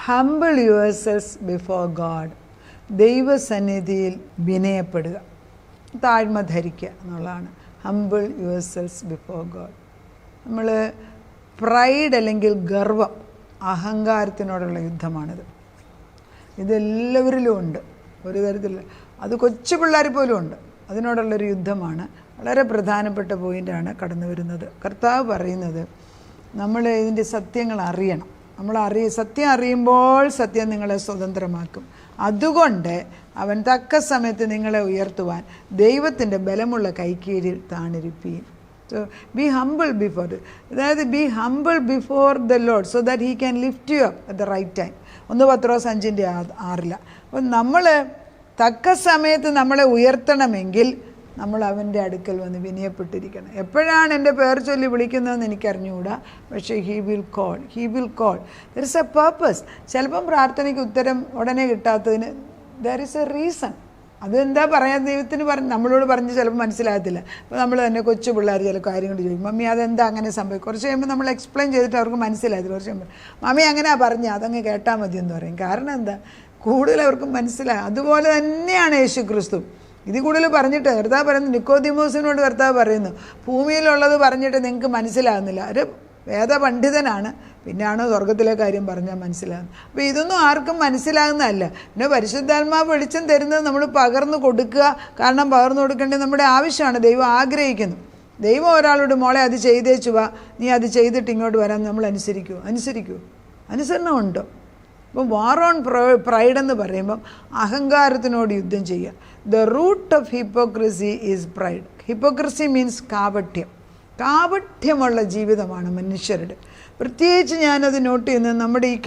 Humble യുവർസെൽസ് before God. ദൈവസന്നിധിയിൽ വിനയപ്പെടുക, താഴ്മ ധരിക്കുക എന്നുള്ളതാണ് ഹംബിൾ യുവർസെൽസ് ബിഫോർ ഗാഡ്. നമ്മൾ പ്രൈഡ് അല്ലെങ്കിൽ ഗർവം, അഹങ്കാരത്തിനോടുള്ള യുദ്ധമാണിത്. ഇതെല്ലാവരിലും ഉണ്ട് ഒരു തരത്തിൽ. അത് കൊച്ചു പിള്ളേർ പോലും ഉണ്ട്. അതിനോടുള്ളൊരു യുദ്ധമാണ്. വളരെ പ്രധാനപ്പെട്ട പോയിൻ്റാണ് കടന്നു വരുന്നത്. കർത്താവ് പറയുന്നത് നമ്മൾ ഇതിൻ്റെ സത്യങ്ങൾ അറിയണം. സത്യം അറിയുമ്പോൾ സത്യം നിങ്ങളെ സ്വതന്ത്രമാക്കും. അതുകൊണ്ട് അവൻ തക്ക സമയത്ത് നിങ്ങളെ ഉയർത്തുവാൻ ദൈവത്തിൻ്റെ ബലമുള്ള കൈക്കീഴിൽ താണിരിപ്പീൻ. സോ ബി ഹംബിൾ ബിഫോർ, അതായത് be humble before the lord so that he can lift you up at the right time. 1 Pathros 5:6. അപ്പം നമ്മൾ തക്ക സമയത്ത് നമ്മളെ ഉയർത്തണമെങ്കിൽ നമ്മൾ അവൻ്റെ അടുക്കൽ വന്ന് വിനയപ്പെട്ടിരിക്കണം. എപ്പോഴാണ് എൻ്റെ പേർ ചൊല്ലി വിളിക്കുന്നതെന്ന് എനിക്കറിഞ്ഞുകൂടാ, പക്ഷേ he will call. There is A purpose. ചിലപ്പം പ്രാർത്ഥനയ്ക്ക് ഉത്തരം ഉടനെ കിട്ടാത്തതിന് ദർ ഇസ് എ റീസൺ. അതെന്താ പറയാൻ ദൈവത്തിന് നമ്മളോട് പറഞ്ഞ് ചിലപ്പോൾ മനസ്സിലാകത്തില്ല. അപ്പോൾ നമ്മൾ തന്നെ കൊച്ചു പിള്ളേർ ചില കാര്യങ്ങൾ ചോദിക്കും, മമ്മി അതെന്താ അങ്ങനെ സംഭവിക്കും. കുറച്ച് കഴിയുമ്പോൾ നമ്മൾ എക്സ്പ്ലെയിൻ ചെയ്തിട്ട് അവർക്ക് മനസ്സിലായത്. കുറച്ച് കഴിയുമ്പോൾ മമ്മി അങ്ങനെ പറഞ്ഞ് അതങ്ങ് കേട്ടാൽ മതി എന്ന് പറയും. കാരണം എന്താ, കൂടുതൽ അവർക്ക് മനസ്സിലാകും. അതുപോലെ തന്നെയാണ് യേശു ക്രിസ്തു. ഇതിൽ കൂടുതൽ പറഞ്ഞിട്ട് കർത്താവ് പറയുന്നു, നിക്കോദിമോസിനോട് കർത്താവ് പറയുന്നു, ഭൂമിയിലുള്ളത് പറഞ്ഞിട്ട് നിങ്ങൾക്ക് മനസ്സിലാകുന്നില്ല. ഒരു വേദപണ്ഡിതനാണ്, പിന്നെയാണ് സ്വർഗത്തിലെ കാര്യം പറഞ്ഞാൽ മനസ്സിലാകുന്നത്. അപ്പോൾ ഇതൊന്നും ആർക്കും മനസ്സിലാകുന്നതല്ല. പിന്നെ പരിശുദ്ധാത്മാവ് വെളിച്ചം തരുന്നത് നമ്മൾ പകർന്നു കൊടുക്കുക. കാരണം പകർന്നു കൊടുക്കേണ്ടത് നമ്മുടെ ആവശ്യമാണ്. ദൈവം ആഗ്രഹിക്കുന്നു. ദൈവം ഒരാളോട് മോളെ അത് ചെയ്തേച്ചു വാ, നീ അത് ചെയ്തിട്ട് ഇങ്ങോട്ട് വരാൻ നമ്മൾ അനുസരിക്കുമോ? അനുസരണം ഉണ്ടോ? അപ്പം വാർ ഓൺ പ്രൈഡ് എന്ന് പറയുമ്പം അഹങ്കാരത്തിനോട് യുദ്ധം ചെയ്യുക. The root of hypocrisy is pride. Hypocrisy means കാപട്യമുള്ള ജീവിതമാണ് മനുഷ്യരുടെ. പ്രത്യേകിച്ച് ഞാനത് നോട്ട് ചെയ്യുന്നത് നമ്മുടെ ഈ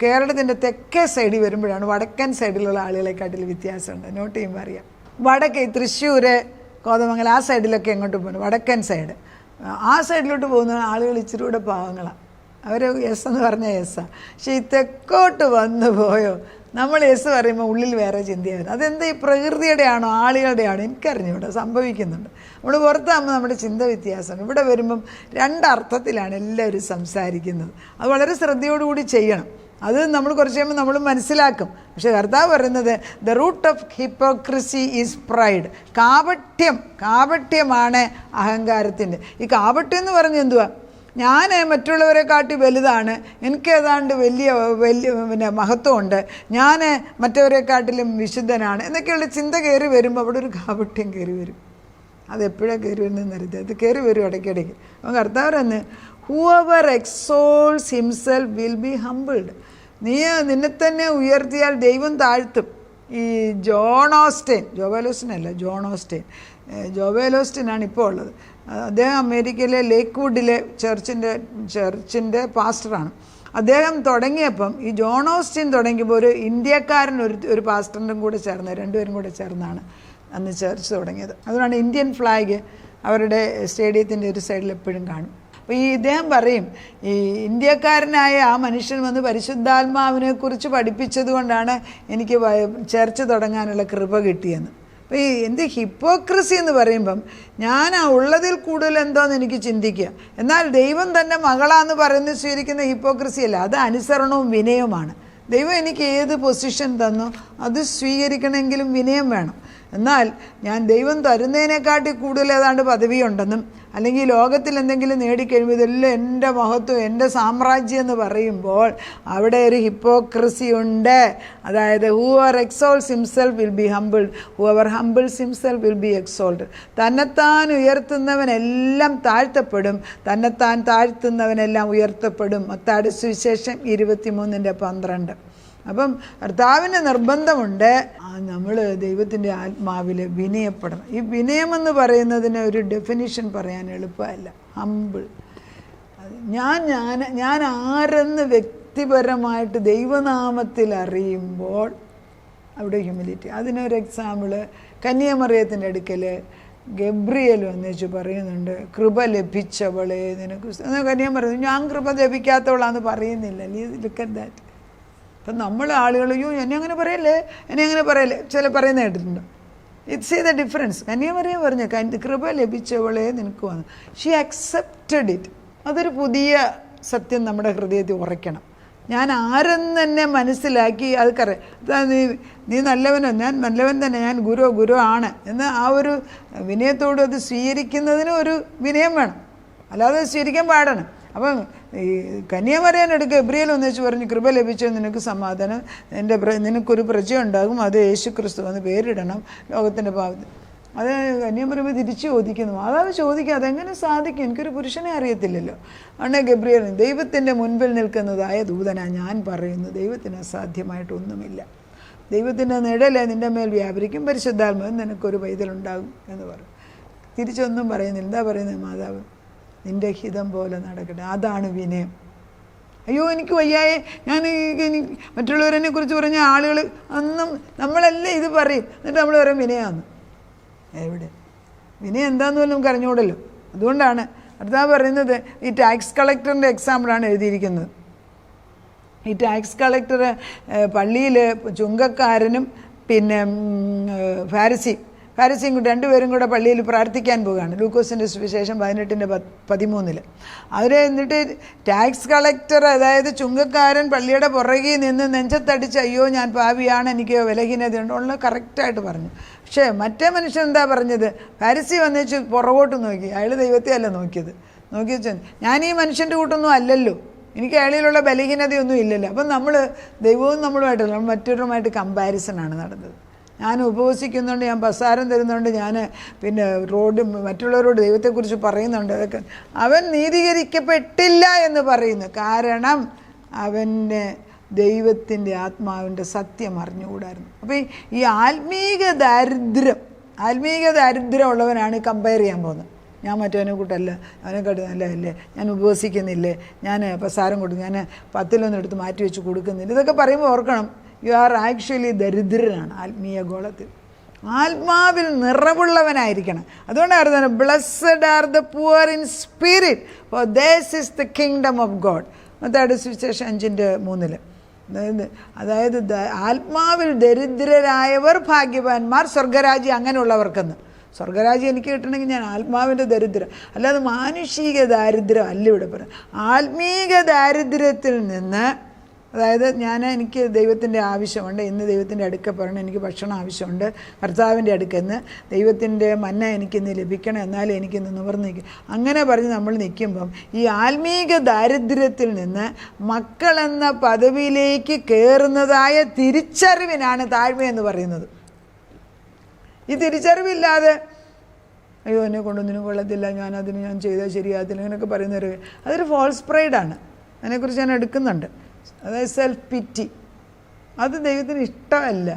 കേരളത്തിൻ്റെ തെക്കേ സൈഡിൽ വരുമ്പോഴാണ്. വടക്കൻ സൈഡിലുള്ള ആളുകളെക്കാട്ടിൽ വ്യത്യാസമുണ്ട്. നോട്ട് ചെയ്യുമ്പോൾ അറിയാം. വടക്കേ തൃശ്ശൂർ, കോതമംഗലം ആ സൈഡിലൊക്കെ എങ്ങോട്ട് പോകുന്നു, വടക്കൻ സൈഡ്. ആ സൈഡിലോട്ട് പോകുന്ന ആളുകൾ ഇച്ചിരി കൂടെ പാവങ്ങളാണ്. അവർ യെസ് എന്ന് പറഞ്ഞാൽ യെസ്സാണ്. പക്ഷേ ഈ തെക്കോട്ട് വന്നു പോയോ, നമ്മൾ യെസ് പറയുമ്പോൾ ഉള്ളിൽ വേറെ ചിന്തയാണ്. അതെന്താ, ഈ പ്രകൃതിയുടെ ആണോ ആളുകളുടെ ആണോ എനിക്കറിഞ്ഞൂടെ, സംഭവിക്കുന്നുണ്ട്. നമ്മൾ പുറത്താകുമ്പോൾ നമ്മുടെ ചിന്ത വ്യത്യാസമാണ്. ഇവിടെ വരുമ്പം 2 അർത്ഥത്തിലാണ് എല്ലാവരും സംസാരിക്കുന്നത്. അത് വളരെ ശ്രദ്ധയോടുകൂടി ചെയ്യണം. അത് നമ്മൾ കുറച്ച് കഴിയുമ്പോൾ നമ്മൾ മനസ്സിലാക്കും. പക്ഷേ കർത്താവ് പറയുന്നത് the root of hypocrisy is pride. കാപട്യമാണ് അഹങ്കാരത്തിൻ്റെ. ഈ കാപട്യം എന്ന് പറഞ്ഞാൽ എന്തുവാ, ഞാൻ മറ്റുള്ളവരെ കാട്ടി വലുതാണ്, എനിക്ക് ഏതാണ്ട് വലിയ പിന്നെ മഹത്വമുണ്ട്, ഞാൻ മറ്റവരെക്കാട്ടിലും വിശുദ്ധനാണ് എന്നൊക്കെയുള്ള ചിന്ത കയറി വരുമ്പോൾ അവിടെ ഒരു കാപട്യം കയറി വരും. അതെപ്പോഴാണ് കയറി വരുന്നതെന്ന് അറിയത്തില്ല, അത് കയറി വരും ഇടയ്ക്കിടയ്ക്ക്. അപ്പം കർത്താവ് പറയുന്നത് Hoover exalts himself will be humbled. നീ നിന്നെ തന്നെ ഉയർത്തിയാൽ ദൈവം താഴ്ത്തും. ഈ ജോൺ ഓസ്റ്റീനാണ് ഇപ്പോൾ ഉള്ളത്. അദ്ദേഹം അമേരിക്കയിലെ ലേക്ക്വുഡിലെ ചർച്ചിൻ്റെ പാസ്റ്ററാണ്. അദ്ദേഹം തുടങ്ങിയപ്പം ഈ ജോൺ ഓസ്റ്റീൻ തുടങ്ങിയപ്പോൾ ഒരു ഇന്ത്യക്കാരൻ ഒരു പാസ്റ്ററിൻ്റെ കൂടെ ചേർന്ന് 2 പേരും കൂടെ ചേർന്നാണ് അന്ന് ചർച്ച് തുടങ്ങിയത്. അതുകൊണ്ടാണ് ഇന്ത്യൻ ഫ്ലാഗ് അവരുടെ സ്റ്റേഡിയത്തിൻ്റെ ഒരു സൈഡിൽ എപ്പോഴും കാണും. അപ്പോൾ ഈ ഇദ്ദേഹം പറയും, ഈ ഇന്ത്യക്കാരനായ ആ മനുഷ്യൻ വന്ന് പരിശുദ്ധാത്മാവിനെ കുറിച്ച് പഠിപ്പിച്ചത് കൊണ്ടാണ് എനിക്ക് ചർച്ച് തുടങ്ങാനുള്ള കൃപ കിട്ടിയെന്ന്. അപ്പോൾ ഈ ഹിപ്പോക്രസി എന്ന് പറയുമ്പം ഞാൻ ഉള്ളതിൽ കൂടുതൽ എന്തോന്ന് എനിക്ക് ചിന്തിക്കുക. എന്നാൽ ദൈവം തന്നെ മകളാന്ന് പറയുന്നത് സ്വീകരിക്കുന്ന ഹിപ്പോക്രസി അല്ല, അത് അനുസരണവും വിനയവുമാണ്. ദൈവം എനിക്ക് ഏത് പൊസിഷൻ തന്നോ അത് സ്വീകരിക്കണമെങ്കിലും വിനയം വേണം. എന്നാൽ ഞാൻ ദൈവം തരുന്നതിനെക്കാട്ടി കൂടുതൽ ഏതാണ്ട് പദവിയുണ്ടെന്നും അല്ലെങ്കിൽ ലോകത്തിൽ എന്തെങ്കിലും നേടിക്കഴിയുമ്പോൾ ഇതെല്ലാം എൻ്റെ മഹത്വം, എൻ്റെ സാമ്രാജ്യം എന്ന് പറയുമ്പോൾ അവിടെ ഒരു ഹിപ്പോക്രസി ഉണ്ട്. അതായത് whoever exalts himself will be humbled, whoever humbles himself will be exalted. തന്നെത്താൻ ഉയർത്തുന്നവനെല്ലാം താഴ്ത്തപ്പെടും, തന്നെത്താൻ താഴ്ത്തുന്നവനെല്ലാം ഉയർത്തപ്പെടും. മത്തായിയുടെ സുവിശേഷം 23:12. അപ്പം കർത്താവിൻ്റെ നിർബന്ധമുണ്ട് നമ്മൾ ദൈവത്തിൻ്റെ ആത്മാവിൽ വിനയപ്പെടണം. ഈ വിനയമെന്ന് പറയുന്നതിന് ഒരു ഡെഫിനിഷൻ പറയാൻ എളുപ്പമല്ല. ഹംബിൾ, ഞാൻ ആരെന്ന് വ്യക്തിപരമായിട്ട് ദൈവനാമത്തിൽ അറിയുമ്പോൾ അവിടെ ഹ്യൂമിലിറ്റി. അതിനൊരു എക്സാമ്പിൾ കന്യാമറിയത്തിൻ്റെ അടുക്കൽ ഗബ്രിയേൽ വന്നേച്ച് പറയുന്നുണ്ട്, കൃപ ലഭിച്ചവളെ നിനക്ക്. കന്യാൻ പറയുന്നു, ഞാൻ കൃപ ലഭിക്കാത്തവളാന്ന് പറയുന്നില്ല. Look at that. അപ്പം നമ്മൾ ആളുകൾ എന്നെ അങ്ങനെ പറയല്ലേ ചില പറയുന്ന കേട്ടിട്ടുണ്ട്. It's the difference. കന്യാമറിയ പറഞ്ഞു കൃപ ലഭിച്ചവളെ നിനക്ക് വന്നു. She accepted it. അതൊരു പുതിയ സത്യം നമ്മുടെ ഹൃദയത്തിൽ ഉറയ്ക്കണം. ഞാൻ ആരെന്ന് തന്നെ മനസ്സിലാക്കി അതൊക്കെ നീ നല്ലവനോ, ഞാൻ നല്ലവൻ തന്നെ, ഞാൻ ഗുരു ആണ് എന്ന് ആ ഒരു വിനയത്തോട് അത് സ്വീകരിക്കുന്നതിന് ഒരു വിനയം വേണം, അല്ലാതെ സ്വീകരിക്കാൻ പാടാണ്. അപ്പം ഈ കന്യാമറിയാനെടുക്കുക ഗബ്രിയേൽ ഒന്നിച്ച് പറഞ്ഞു, കൃപ ലഭിച്ചോ, നിനക്ക് സമാധാനം, നിനക്കൊരു പ്രജയുണ്ടാകും, അത് യേശു ക്രിസ്തു എന്ന് പേരിടണം ലോകത്തിൻ്റെ പാപത്തിൽ. അത് കന്യാമറിയുമ്പോൾ തിരിച്ചു ചോദിക്കുന്നു, മാതാവ് ചോദിക്കുക, അതെങ്ങനെ സാധിക്കും, എനിക്കൊരു പുരുഷനെ അറിയത്തില്ലല്ലോ. അതുകൊണ്ട് ഗബ്രിയേൽ, ദൈവത്തിൻ്റെ മുൻപിൽ നിൽക്കുന്നതായ ദൂതനാ ഞാൻ പറയുന്നു, ദൈവത്തിന് അസാധ്യമായിട്ടൊന്നുമില്ല. ദൈവത്തിൻ്റെ നിഴല് നിൻ്റെ മേൽ വ്യാപരിക്കും, പരിശുദ്ധാത്മാവ് നിനക്കൊരു പൈതലുണ്ടാകും എന്ന് പറയും. തിരിച്ചൊന്നും പറയുന്നില്ല. എന്താ പറയുന്നത് മാതാവ്? നിൻ്റെ ഹിതം പോലെ നടക്കട്ടെ. അതാണ് വിനയം. അയ്യോ എനിക്ക് വയ്യായേ, ഞാൻ മറ്റുള്ളവരെന്നെ കുറിച്ച് പറഞ്ഞ ആളുകൾ അന്നും നമ്മളെല്ലാം ഇത് പറയും, എന്നിട്ട് നമ്മൾ പറയും വിനയാന്ന്. എവിടെ വിനയം എന്താന്ന് പോലും നമുക്ക് അറിഞ്ഞുകൂടല്ലോ. അതുകൊണ്ടാണ് അടുത്ത പറയുന്നത്, ഈ ടാക്സ് കളക്ടറിൻ്റെ എക്സാമ്പിളാണ് എഴുതിയിരിക്കുന്നത്. ഈ ടാക്സ് കളക്ടർ പള്ളിയിൽ ചുങ്കക്കാരനും പിന്നെ ഫാരിസിയും കൂടി രണ്ടുപേരും കൂടെ പള്ളിയിൽ പ്രാർത്ഥിക്കാൻ പോവുകയാണ്. ലൂക്കോസിൻ്റെ സുവിശേഷം 18:13. അവർ എന്നിട്ട് ടാക്സ് കളക്ടർ, അതായത് ചുങ്കക്കാരൻ, പള്ളിയുടെ പുറകിൽ നിന്ന് നെഞ്ചത്തടിച്ച് അയ്യോ ഞാൻ പാപിയാണ്, എനിക്ക് ബലഹീനതയുണ്ട് ഉള്ള കറക്റ്റായിട്ട് പറഞ്ഞു. പക്ഷേ മറ്റേ മനുഷ്യൻ എന്താ പറഞ്ഞത്? ഫാരിസി വന്നേച്ച് പുറകോട്ട് നോക്കി. അയാൾ ദൈവത്തെ അല്ല നോക്കിയത്. നോക്കി വെച്ചാൽ ഞാൻ ഈ മനുഷ്യൻ്റെ കൂട്ടൊന്നും അല്ലല്ലോ, എനിക്ക് അയാളിലുള്ള ബലഹീനതയൊന്നും ഇല്ലല്ലോ. അപ്പം നമ്മൾ ദൈവവും നമ്മളുമായിട്ടല്ല, നമ്മൾ മറ്റൊരുമായിട്ട് കമ്പാരിസണാണ് നടന്നത്. ഞാൻ ഉപവസിക്കുന്നുണ്ട്, ഞാൻ പ്രസാരം തരുന്നുണ്ട്, ഞാൻ പിന്നെ മറ്റുള്ളവരോട് ദൈവത്തെക്കുറിച്ച് പറയുന്നുണ്ട്. അതൊക്കെ അവൻ നീതീകരിക്കപ്പെട്ടില്ല എന്ന് പറയുന്നു. കാരണം അവൻ്റെ ദൈവത്തിൻ്റെ ആത്മാവിൻ്റെ സത്യം അറിഞ്ഞുകൂടായിരുന്നു. അപ്പോൾ ഈ ആത്മീക ദാരിദ്ര്യം ഉള്ളവനാണ് കമ്പയർ ചെയ്യാൻ പോകുന്നത്. ഞാൻ മറ്റവനെ കൂട്ടല്ല, അവനെക്കാട്ടി നല്ലതല്ലേ, ഞാൻ ഉപവസിക്കുന്നില്ലേ, ഞാൻ പ്രസാരം കൊടുക്കും, ഞാൻ 10 എടുത്ത് മാറ്റി വെച്ച് കൊടുക്കുന്നില്ല. ഇതൊക്കെ പറയുമ്പോൾ ഓർക്കണം, യു ആർ ആക്ച്വലി ദരിദ്രനാണ് ആത്മീയ ഗോളത്തിൽ. ആത്മാവിൽ നിറവുള്ളവനായിരിക്കണം. അതുകൊണ്ടാണ് blessed are the poor in spirit, for theirs is the kingdom of God. മത്തായിയുടെ സുവിശേഷം 5:3. അതായത് ആത്മാവിൽ ദരിദ്രരായവർ ഭാഗ്യവാന്മാർ, സ്വർഗരാജ്യം അങ്ങനെയുള്ളവർക്കെന്ന്. സ്വർഗരാജ്യം എനിക്ക് കിട്ടണമെങ്കിൽ ഞാൻ ആത്മാവിൻ്റെ ദരിദ്രം, അല്ലാതെ മാനുഷിക ദാരിദ്ര്യം അല്ല ഇവിടെ പറയാം. ആത്മീക ദാരിദ്ര്യത്തിൽ നിന്ന്, അതായത് എനിക്ക് ദൈവത്തിൻ്റെ ആവശ്യമുണ്ട്, ഇന്ന് ദൈവത്തിൻ്റെ അടുക്ക പറയണം, എനിക്ക് ഭക്ഷണം ആവശ്യമുണ്ട്, ഭർത്താവിൻ്റെ അടുക്കെന്ന് ദൈവത്തിൻ്റെ മന്ന എനിക്കിന്ന് ലഭിക്കണം, എന്നാലും എനിക്കിന്ന് നിവർന്ന് നിൽക്കും, അങ്ങനെ പറഞ്ഞ് നമ്മൾ നിൽക്കുമ്പം ഈ ആത്മീക ദാരിദ്ര്യത്തിൽ നിന്ന് മക്കളെന്ന പദവിയിലേക്ക് കയറുന്നതായ തിരിച്ചറിവിനാണ് താഴ്മയെന്ന് പറയുന്നത്. ഈ തിരിച്ചറിവില്ലാതെ അയ്യോ എന്നെ കൊണ്ടൊന്നിനും കൊള്ളത്തില്ല, ഞാൻ ചെയ്താൽ ശരിയാകത്തില്ല, അങ്ങനെയൊക്കെ പറയുന്നവർ, അതൊരു ഫോൾസ് പ്രൈഡാണ്. അതിനെക്കുറിച്ച് ഞാൻ എടുക്കുന്നുണ്ട്. അതായത് സെൽഫ് പിറ്റി, അത് ദൈവത്തിന് ഇഷ്ടമല്ല.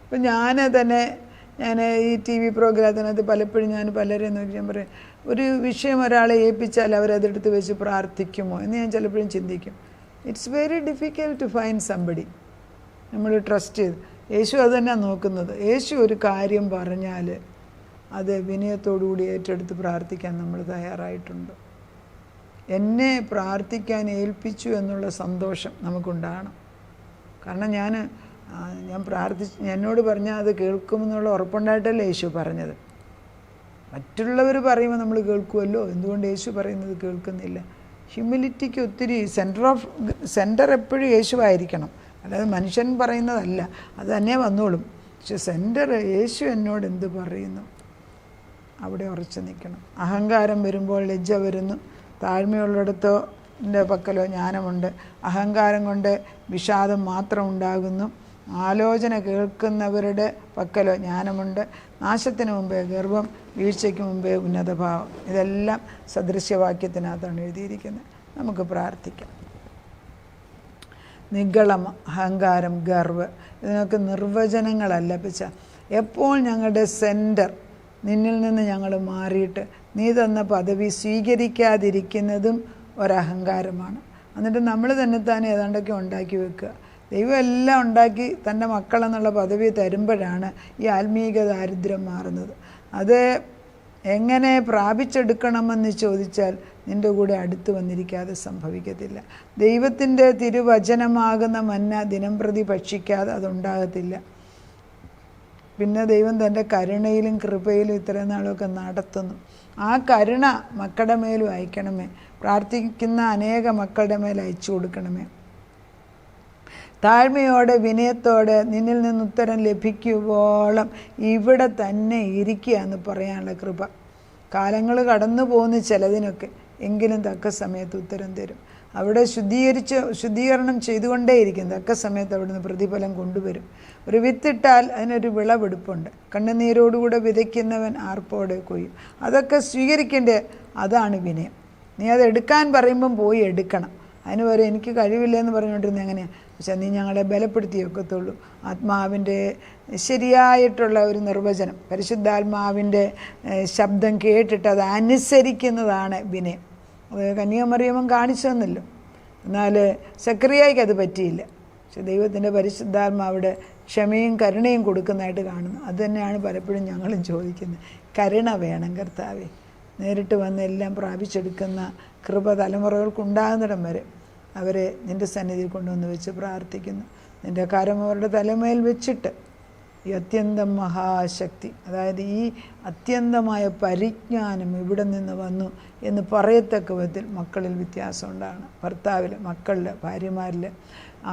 ഇപ്പം ഞാൻ ഈ TV പ്രോഗ്രാമത്തിനകത്ത് പലപ്പോഴും ഞാൻ പലരെയും നോക്കി ഞാൻ പറയും, ഒരു വിഷയം ഒരാളെ ഏൽപ്പിച്ചാൽ അവരതെടുത്ത് വെച്ച് പ്രാർത്ഥിക്കുമോ എന്ന് ഞാൻ ചിലപ്പോഴും ചിന്തിക്കും. It's very difficult to find somebody നമ്മൾ ട്രസ്റ്റ് ചെയ്ത്. യേശു അത് തന്നെയാണ് നോക്കുന്നത്. യേശു ഒരു കാര്യം പറഞ്ഞാൽ അത് വിനയത്തോടുകൂടി ഏറ്റെടുത്ത് പ്രാർത്ഥിക്കാൻ നമ്മൾ തയ്യാറായിട്ടുണ്ട്. എന്നെ പ്രാർത്ഥിക്കാൻ ഏൽപ്പിച്ചു എന്നുള്ള സന്തോഷം നമുക്കുണ്ടാകണം. കാരണം ഞാൻ എന്നോട് പറഞ്ഞാൽ അത് കേൾക്കുമെന്നുള്ള ഉറപ്പുണ്ടായിട്ടല്ലേ യേശു പറഞ്ഞത്. മറ്റുള്ളവർ പറയുമ്പോൾ നമ്മൾ കേൾക്കുമല്ലോ, എന്തുകൊണ്ട് യേശു പറയുന്നത് കേൾക്കുന്നില്ല? ഹ്യൂമിലിറ്റിക്ക് ഒത്തിരി സെൻറ്റർ എപ്പോഴും യേശുവായിരിക്കണം, അല്ലാതെ മനുഷ്യൻ പറയുന്നതല്ല. അത് തന്നെ വന്നോളും. പക്ഷെ സെൻറ്റർ യേശു എന്നോട് എന്ത് പറയുന്നു അവിടെ ഉറച്ചു നിൽക്കണം. അഹങ്കാരം വരുമ്പോൾ ലജ്ജ വരുന്നു, താഴ്മയുള്ളിടത്തോ പക്കലോ ജ്ഞാനമുണ്ട്. അഹങ്കാരം കൊണ്ട് വിഷാദം മാത്രം ഉണ്ടാകുന്നു. ആലോചന കേൾക്കുന്നവരുടെ പക്കലോ ജ്ഞാനമുണ്ട്. നാശത്തിന് മുമ്പേ ഗർവം, വീഴ്ചയ്ക്ക് മുമ്പേ ഉന്നതഭാവം. ഇതെല്ലാം സദൃശ്യവാക്യത്തിനകത്താണ് എഴുതിയിരിക്കുന്നത്. നമുക്ക് പ്രാർത്ഥിക്കാം. നിഗളം, അഹങ്കാരം, ഗർവ്, ഇതിനൊക്കെ നിർവചനങ്ങളല്ല പിച്ച. എപ്പോൾ ഞങ്ങളുടെ സെൻറ്റർ നിന്നിൽ നിന്ന് ഞങ്ങൾ മാറിയിട്ട് നീ തന്ന പദവി സ്വീകരിക്കാതിരിക്കുന്നതും ഒരഹങ്കാരമാണ്. എന്നിട്ട് നമ്മൾ തന്നെ ഏതാണ്ടൊക്കെ ഉണ്ടാക്കി വെക്കുക. ദൈവം എല്ലാം ഉണ്ടാക്കി തൻ്റെ മക്കളെന്നുള്ള പദവി തരുമ്പോഴാണ് ഈ ആത്മീക ദാരിദ്ര്യം മാറുന്നത്. അത് എങ്ങനെ പ്രാപിച്ചെടുക്കണമെന്ന് ചോദിച്ചാൽ നിൻ്റെ കൂടെ അടുത്ത് വന്നിരിക്കാതെ സംഭവിക്കത്തില്ല. ദൈവത്തിൻ്റെ തിരുവചനമാകുന്ന മന്ന ദിനം പ്രതി ഭക്ഷിക്കാതെ അതുണ്ടാകത്തില്ല. പിന്നെ ദൈവം തൻ്റെ കരുണയിലും കൃപയിലും ഇത്രയും നാളൊക്കെ നടത്തുന്നു. ആ കരുണ മക്കളുടെ മേലും അയക്കണമേ. പ്രാർത്ഥിക്കുന്ന അനേക മക്കളുടെ മേൽ അയച്ചു കൊടുക്കണമേ. താഴ്മയോടെ വിനയത്തോടെ നിന്നിൽ നിന്ന് ഉത്തരം ലഭിക്കുവോളം ഇവിടെ തന്നെ ഇരിക്കുക എന്ന് പറയാനുള്ള കൃപ. കാലങ്ങൾ പോകുന്ന ചിലതിനൊക്കെ, എങ്കിലും തക്ക സമയത്ത് ഉത്തരം തരും. അവിടെ ശുദ്ധീകരണം ചെയ്തുകൊണ്ടേയിരിക്കും. തക്ക സമയത്ത് അവിടുന്ന് പ്രതിഫലം കൊണ്ടുവരും. ഒരു വിത്തിട്ടാൽ അതിനൊരു വിളവെടുപ്പുണ്ട്. കണ്ണുനീരോടുകൂടെ വിതയ്ക്കുന്നവൻ ആർപ്പോടെ കൊയ്യും. അതൊക്കെ സ്വീകരിക്കേണ്ടത്. അതാണ് വിനയം. നീ അത് എടുക്കാൻ പറയുമ്പം പോയി എടുക്കണം. അതിന് വരെ എനിക്ക് കഴിവില്ലെന്ന് പറഞ്ഞുകൊണ്ടിരുന്നത് എങ്ങനെയാണ്? പക്ഷേ നീ ഞങ്ങളെ ബലപ്പെടുത്തി വെക്കത്തുള്ളൂ. ആത്മാവിൻ്റെ ശരിയായിട്ടുള്ള ഒരു നിർവചനം, പരിശുദ്ധാത്മാവിൻ്റെ ശബ്ദം കേട്ടിട്ട് അത് അനുസരിക്കുന്നതാണ് വിനയം. അത് കന്യാമറിയമ്മൻ കാണിച്ചു തന്നല്ലോ. എന്നാൽ സക്രിയായിക്ക് അത് പറ്റിയില്ല. പക്ഷെ ദൈവത്തിൻ്റെ പരിശുദ്ധാത്മാവിടെ ക്ഷമയും കരുണയും കൊടുക്കുന്നതായിട്ട് കാണുന്നു. അത് തന്നെയാണ് പലപ്പോഴും ഞങ്ങളും ചോദിക്കുന്നത്. കരുണ വേണം കർത്താവേ. നേരിട്ട് വന്ന് എല്ലാം പ്രാപിച്ചെടുക്കുന്ന കൃപ തലമുറകൾക്കുണ്ടാകുന്നിടം വരെ അവരെ നിൻ്റെ സന്നിധിയിൽ കൊണ്ടുവന്ന് വെച്ച് പ്രാർത്ഥിക്കുന്നു. നിൻ്റെ കരം അവരുടെ തലമേൽ വെച്ചിട്ട് ഈ അത്യന്തം മഹാശക്തി, അതായത് ഈ അത്യന്തമായ പരിജ്ഞാനം ഇവിടെ നിന്ന് വന്നു എന്ന് പറയത്തക്ക വിധത്തിൽ മക്കളിൽ വ്യത്യാസം ഉണ്ടാകണം. ഭർത്താവിൽ, മക്കളിൽ, ഭാര്യമാരിൽ,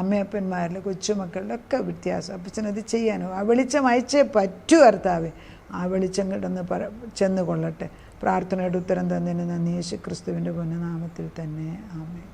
അമ്മയപ്പന്മാരിൽ, കൊച്ചുമക്കളിലൊക്കെ വ്യത്യാസം. അപ്പച്ചനത് ചെയ്യാനോ ആ വെളിച്ചം അയച്ചേ പറ്റൂ കർത്താവേ. ആ വെളിച്ചം കിടന്ന് ചെന്ന് കൊള്ളട്ടെ. പ്രാർത്ഥനയുടെ ഉത്തരം തന്നതിന് നന്ദി. യേശു ക്രിസ്തുവിൻ്റെ പൊന്നനാമത്തിൽ തന്നെ. ആമേൻ.